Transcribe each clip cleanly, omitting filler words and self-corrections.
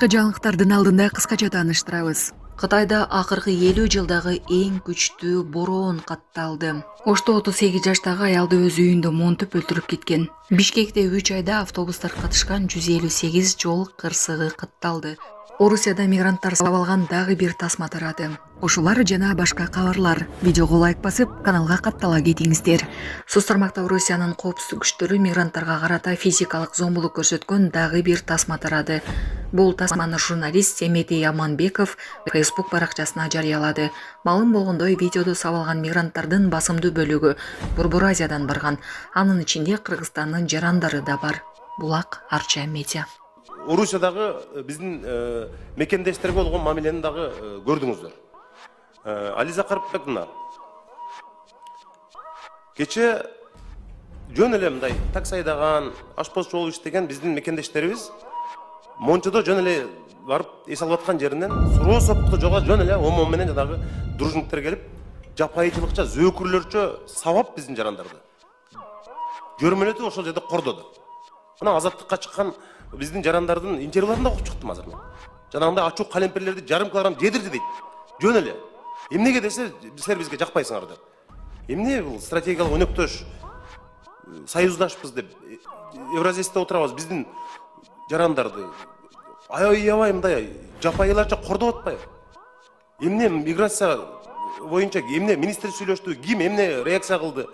Акыркы жаңылыктардын алдында кыскача тааныштырабыз. Кытайда акыркы 50 жылдагы эң күчтүү бороон катталды. Ошто 38 жаштагы аялды өз үйүндө монтуп өлтүрүп кеткен. Бишкекте 3 айда автобустар катышкан 158 жол кырсыгы катталды. Орусияда мигранттар сабап алган дагы бир тасма тарады. Ушулар жана башка кабарлар. Видеого лайк басып, каналга каттала кетиңиздер. Соц тармакта Орусиянын коопсуздук күчтөрү мигранттарга карата физикалык зомбулук көрсөткөн дагы бир тасма тарады. Бул тасманы журналист Семетей Аманбеков Facebook баракчасына жарыялады. Малым болгондой, видеодо сабалган мигранттардын басымдуу бөлүгү Борбор Азиядан барган. Анын ичинде Кыргызстандын жарандары да бар. Булак Арча медиа. Орусиядагы биздин мекендештерге болгон мамилени дагы көрдүңүздөр. Ализа Карпбек мына кече жөн эле мындай такси айдаган, ашпозчу болуп иштеген биздин мекендештерибиз Мончодо жөн эле барып эс алып аткан жеринен суроо сопукту жолго жөн эле омон менен жанагы дружниктер келип жапайычылыкча, зөөкүрлөрчө сабап биздин жарандарды көрмөлөтүп ошол жерде кордоду. Мына азаттыкка чыккан биздин жарандардын интервьюларын да окуп чыктым азыр мен. Жанагындай ачуу калемпирлерди жарым килограмм жедирди дейт. Жөн эле. Эмнеге десе, силер бизге жакпайсыңар деп. Эмне бул стратегиялык өнөктөш союздашпыз деп Евразияда отурабыз биздин жарандарды аябай мындай жапайыларча кордоп атпайбы? Эмне миграция боюнча эмне министр сүйлөштү, ким эмне реакция кылды?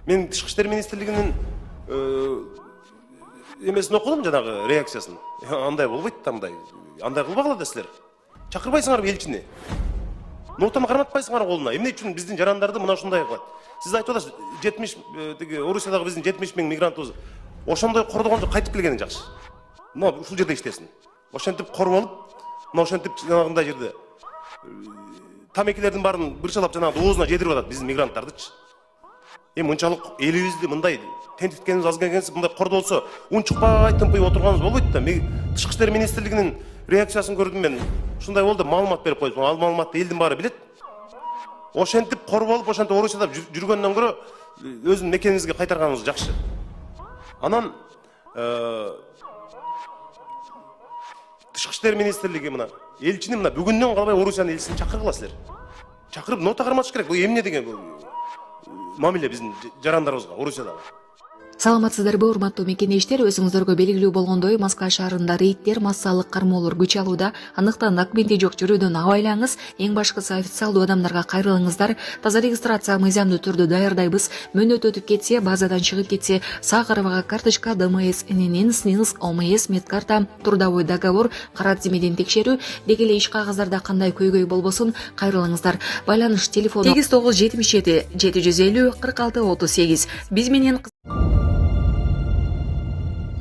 Мен Тышкы иштер министрлигинин эмесин окудум, жанагы реакциясын. Андай болбойт да, андай кылбагыла да силер. Чакырбайсыңарбы элчини? Нотаны карматпайсыңар колуна. Эмне үчүн биздин жарандарды мына ушундай кылат? Сиз айтып атасыз, 70 Орусиядагы биздин 70 миң мигрантыбыз ошондой кордогончо кайтып келгени жакшы. Мына ушул жерде иштесин. Ошентип коруп алып, мына ошентип жанагындай жерде тамекилердин баарын бырчалап жанагы оозуна жедирип атат биздин мигранттардычы. Мынчалык элибизди мындай тентиткенибиз аз келгенсип мындай кордолсо, унчукпай тымпыйып отурганыбыз болбойт да. Мен Тышкы иштер министрлигинин реакциясын көрдүм мен. Ушундай болду, маалымат берип койдум. Ал маалыматты элдин баары билет. Ошентип коруп алып, ошентип Орусияда жүргөндөн көрө өзүнүн мекенибизге кайтарганыбыз жакшы. Анан Тышкы иштер министрлиги мына элчини мына бүгүндөн калбай Орусиянын элчисин чакыргыла силер. Чакырып нота карматыш керек. Бул эмне деген бул мамиле биздин жарандарыбызга Орусиядагы. Саламатсыздарбы, урматтуу мекендештер, өзүңүздөргө белгилүү болгондой, Москва шаарында рейдтер, массалык кармоолор күч алууда. Андыктан документи жок жүрүүдөн абайлаңыз. Эң башкысы официалдуу адамдарга кайрылыңыздар. Таза регистрация мыйзамдуу түрдө даярдайбыз. Мөөнөт өтүп кетсе, базадан чыгып кетсе, сакыровага карточка, ДМС, ННН, СНИЛС, ОМС, медкарта, трудовой договор, кара тизмеден текшерүү, деги эле иш кагаздарда кандай көйгөй болбосун, кайрылыңыздар. Байланыш телефону 8977 750 46 38. Биз менен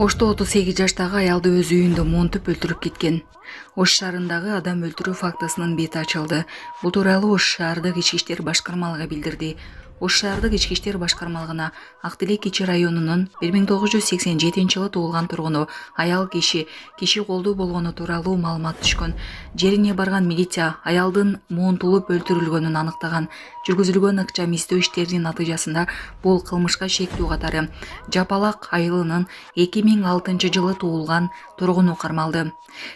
Ошто 38 жаштагы аялды өз үйүндө монтуп өлтүрүп кеткен. Ош шаарындагы адам өлтүрүү фактысынын бети ачылды. Бул тууралуу Ош шаардык ички иштер башкармалыгы билдирди. Ош шаардык ички иштер башкармалыгына Актилек Кичи районунун 1987-жылы туулган тургуну аял киши колдуу болгону тууралуу маалымат түшкөн. Жерине барган милиция аялдын монтулуп өлтүрүлгөнүн аныктаган. Жүргүзүлгөн ыкчам издөө иштеринин натыйжасында бул кылмышка шектүү катары Жапалак айылынын 2006-жылы туулган тургуну кармалды.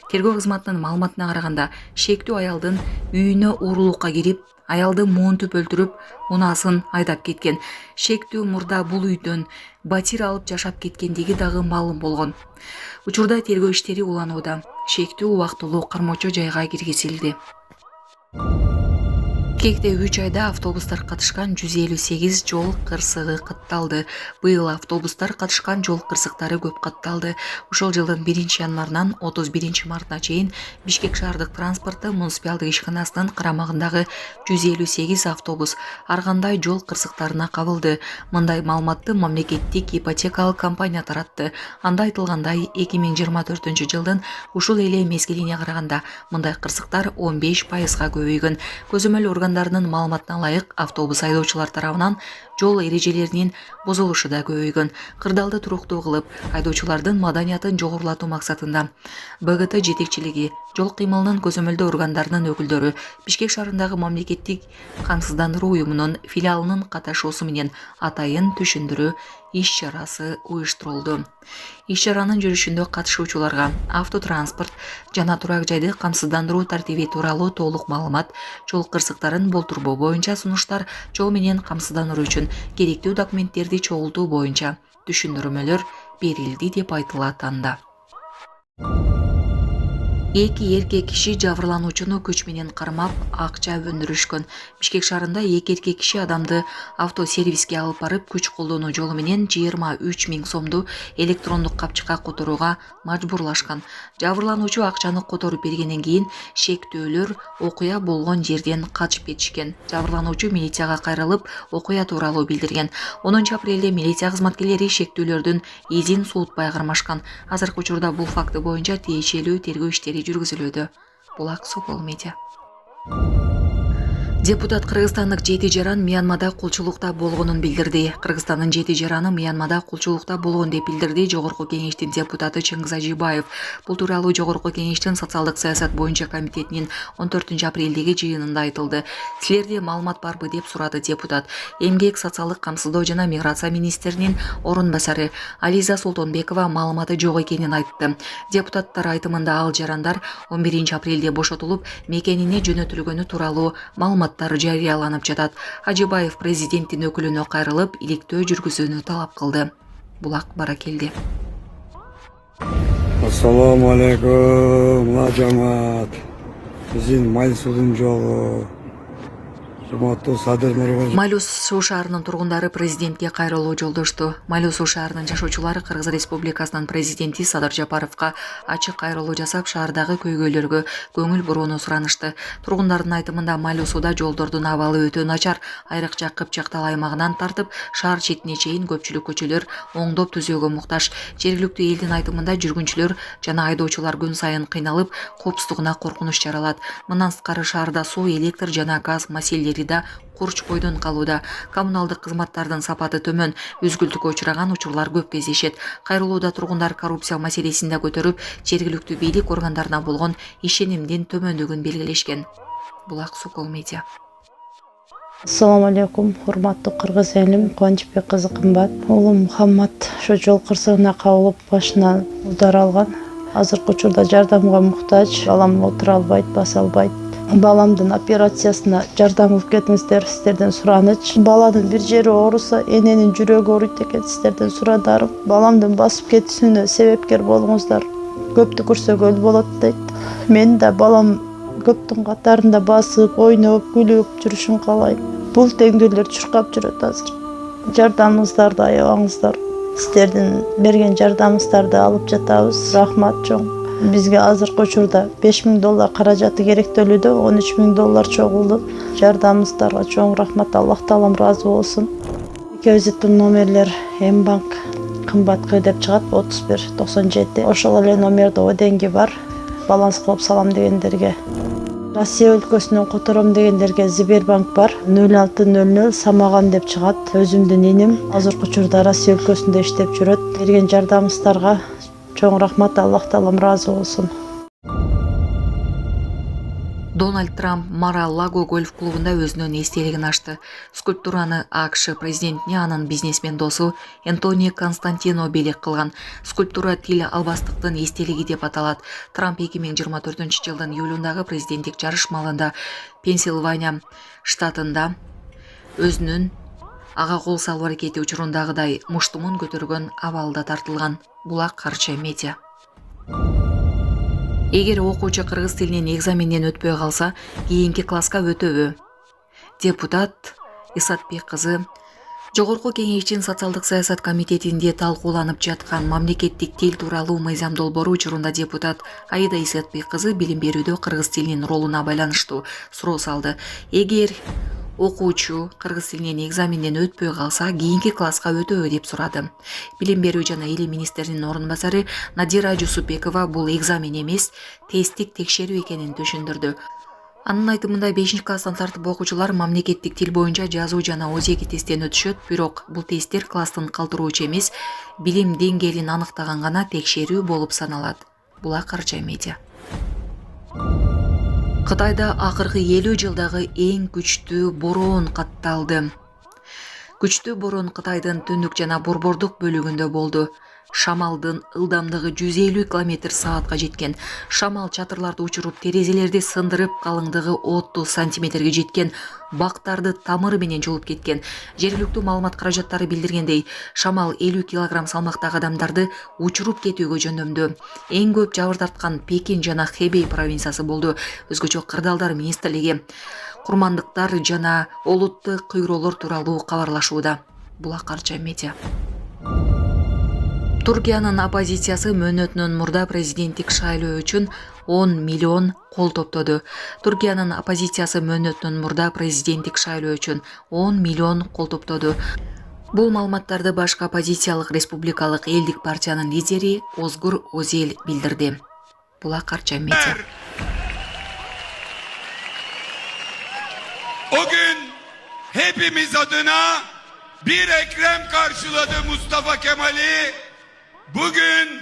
Тергөө кызматынын маалыматына караганда, шектүү аялдын үйүнө уурулукка кирип, аялды монтуп өлтүрүп, унасын айдап кеткен. Шектүү мурда бул үйдөн батир алып жашап кеткендиги дагы маалым болгон. Учурда тергөө иштери уланууда. Шектүү убактылуу кармоочо жайга киргизилди. Бишкекте 3 айда автобустар катышкан 158 жол кырсыгы катталды. Быйыл автобустар катышкан жол кырсыктары көп катталды. Ушул жылдын 1-январынан 31-мартына чейин Бишкек шаардык транспортту муниципалдык ишканасынын карамагындагы 158 автобус ар кандай жол кырсыктарына кабылды. Мындай маалыматты мамлекеттик ипотекалык компания таратты. Анда айтылгандай, 2024-жылдын ушул эле мезгилине караганда мындай кырсыктар 15%га көбөйгөн. Көзөмөл органдарынын маалыматына ылайык, автобус айдоочулар тарабынан жол эрежелеринин бузулушу да көбөйгөн. Кырдаалды туруктуу кылып, айдоочулардын маданиятын жогорулатуу максатында БГТ жетекчилиги, жол кыймылынын көзөмөлдөө органдарынын өкүлдөрү Бишкек шаарындагы мамлекеттик камсыздандыруу уюмунун филиалынын катышуусу менен атайын түшүндүрүү иш-чарасы уюштурулду. Иш-чаранын жүрүшүндө катышуучуларга автотранспорт жана турак жайды камсыздандыруу тартиби тууралуу толук маалымат, жол кырсыктарын болтурбоо боюнча сунуштар, жол менен камсыздандыруу үчүн керектүү документтерди чогултуу боюнча түшүндүрмөлөр берилди деп айтылат анда. Эки эркек киши жабырлануучуну күч менен кармап, акча өндүрүшкөн. Бишкек шаарында эки эркек киши адамды автосервиске алып барып, күч колдонуу жолу менен 23 000 сомду электрондук капчыкка которууга мажбурлашкан. Жабырлануучу акчаны которуп бергенден кийин шектөөлөр окуя болгон жерден качып кетишкен. Жабырлануучу милицияга кайрылып, окуя тууралуу билдирген. 10 апрелде милиция кызматкерлери шектөөлөрдүн изин суутпай кармашкан. Азыркы учурда бул факты боюнча тиешелүү тергөө иштери жүргүзүлүүдө. Булак Сокол медиа. Депутат кыргызстандык 7 жаран Мьянмада кулчулукта болгонун билдирди. Кыргызстандын 7 жараны Мьянмада кулчулукта болгон деп билдирди Жогорку кеңештин депутаты Чыңгыз Ажибаев. Бул тууралуу Жогорку кеңештин социалдык саясат боюнча комитетинин 14 апрелдеги жыйынында айтылды. Силерде маалымат барбы деп сурады депутат. Эмгек, социалдык камсыздоо жана миграция министринин орун басары Ализа Султонбекова маалыматы жок экенин айтты. Депутаттар айтымында ал жарандар 11 апрелде бошотулуп, мекенине жөнөтүлгөнү тууралуу маалымат жарыяланып жатат. Ажибаев президенттин өкүлүнө кайрылып, иликтөө жүргүзүүнү талап кылды. Булак Баракелди. Ассаламу алейкум, жамаат. Биздин Майлысуудун жолу. Жуматтуу Садыр Нургулов. Майлуу суу шаарынын тургундары президентке кайрылуу жолдошту. Майлуу суу шаарынын жашоочулары Кыргыз Республикасынын президенти Садыр Жапаровго ачык кайрылуу жасап, шаардагы көйгөйлөргө көңүл бурууну суранышты. Тургундардын айтымында Майлуу сууда жолдордун абалы өтө начар, айрыкча Кыпчак тал аймагынан тартып, шаар четине чейин көпчүлүк көчөлөр оңдоп түзөөгө муктаж. Жергиликтүү элдин айтымында жүргүнчүлөр жана айдоочулар күн сайын кыйналып, коопсуздугуна коркунуч жаралат. Мындан сырткары шаарда суу, электр жана газ маселелери да курч бойдон калууда. Коммуналдык кызматтардын сапаты төмөн, үзгүлтүккө учураган учурлар көп кездешет. Кайрылууда тургундар коррупция маселесин да көтөрүп, жергиликтүү бийлик органдарына болгон ишенимдин төмөндүгүн белгилешкен. Булак Сокол медиа. Ассаламу алейкум, урматтуу кыргыз элим, Кубанычбек кызы кымбат. Уулум Мухаммад ошо жол кырсыгына кабылып, башынан удар алган. Азыркы учурда жардамга муктаж, балам отура албайт, баса албайт. Баламдын операциясына жардам кылып кетиңиздер, сиздерден сураныч. Баланын бир жери ооруса, эненин жүрөгү ооруйт экен, сиздерден сурадарым. Баламдын басып кетүүсүнө себепкер болуңуздар. Көптү көрсөгөл болот дейт. Мен да балам көптүн катарында басып, ойноп, күлүп жүрүшүн каалайм. Бул теңдүүлөр чуркап жүрөт азыр. Жардамыңыздарды аябаңыздар. Сиздердин берген жардамыңыздарды алып жатабыз. Рахмат чоң. Бизге азыркы учурда $5000 каражаты керектөлүүдө, $13,000 чогулду. Жардамыңыздарга чоң рахмат, Аллах таалам ыраазы болсун. Экөөбүздүн номерлер М-банк кымбатка деп чыгат 3197. Ошол эле номерде оденги бар. Баланс кылып салам дегендерге. Россия өлкөсүнөн котором дегендерге Сбербанк бар. 0600 Самаган деп чыгат. Өзүмдүн иним азыркы учурда Россия өлкөсүндө иштеп жүрөт. Берген жардамыңыздарга чоң рахмат, Аллах таалам ыраазы болсун. Дональд Трамп Мар-а-Лаго гольф клубунда өзүнүн эстелигин ачты. Скульптураны АКШ президентине анын бизнесмен досу Энтони Константино белек кылган. Скульптура тил албастыктын эстелиги деп аталат. Трамп 2024-жылдын июлундагы президенттик жарыш маалында Пенсильвания штатында өзүнүн ага кол салуу аракети учурундагыдай муштумун көтөргөн абалда тартылган. Булак Карча медиа. Эгер окуучу кыргыз тилинин экзаменден өтпөй калса, кийинки класска өтөбү? Депутат Исатбек кызы Жогорку кеңештин социалдык саясат комитетинде талкууланып жаткан мамлекеттик тил тууралуу мыйзам долбоору учурунда депутат Аида Исатбек кызы билим берүүдө кыргыз тилинин ролуна байланыштуу суроо салды. Эгер окуучу кыргыз тилинин экзаменден өтпөй калса, кийинки класска өтөбү деп сурады. Билим берүү жана элим министринин орун басары Надира Жусупбекова бул экзамен эмес, тесттик текшерүү экенин түшүндүрдү. Анын айтымында 5 класстан тартып окуучулар мамлекеттик тил боюнча жазуу жана ОЗЕК тесттен өтүшөт, бирок бул тесттер класстын калтыруучу эмес, билим деңгээлин аныктаган гана текшерүү болуп саналат. Булак Карча медиа. Кытайда акыркы 50 жылдагы эң күчтүү бороон катталды. Күчтүү борон Кытайдын түндүк жана борбордук бөлүгүндө болду. Шамалдын ылдамдыгы 150 км/саатка жеткен. Шамал чатырларды учуруп, терезелерди сындырып, калыңдыгы 30 сантиметрге жеткен. Бактарды тамыры менен жулуп кеткен. Жергиликтүү маалымат каражаттары билдиргендей, шамал 50 кг салмактагы адамдарды учуруп кетүүгө жөндөмдү. Эң көп жабыр тарткан Пекин жана Хэбей провинциясы болду. Өзгөчө Кырдаалдар министрлиги курмандыктар жана олуттук кыйроолор тууралуу кабарлашууда. Булак Арча медиа. Туркиянын оппозициясы мөөнөтүнөн мурда президенттик шайлоо үчүн 10 миллион кол топтоду. Туркиянын оппозициясы мөөнөтүнөн мурда президенттик шайлоо үчүн 10 миллион кол топтоду. Бул маалыматтарды башкы оппозициялык республикалык элдик партиянын лидери Озгур Озел билдирди. Булак Арча медиа. O gün hepimiz adına bir Ekrem karşıladı Mustafa Kemal'i. Bugün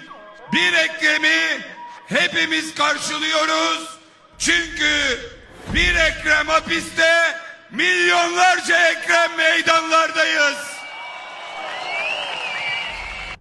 bir Ekrem'i hepimiz karşılıyoruz. Çünkü bir Ekrem hapiste, milyonlarca Ekrem meydanlardayız.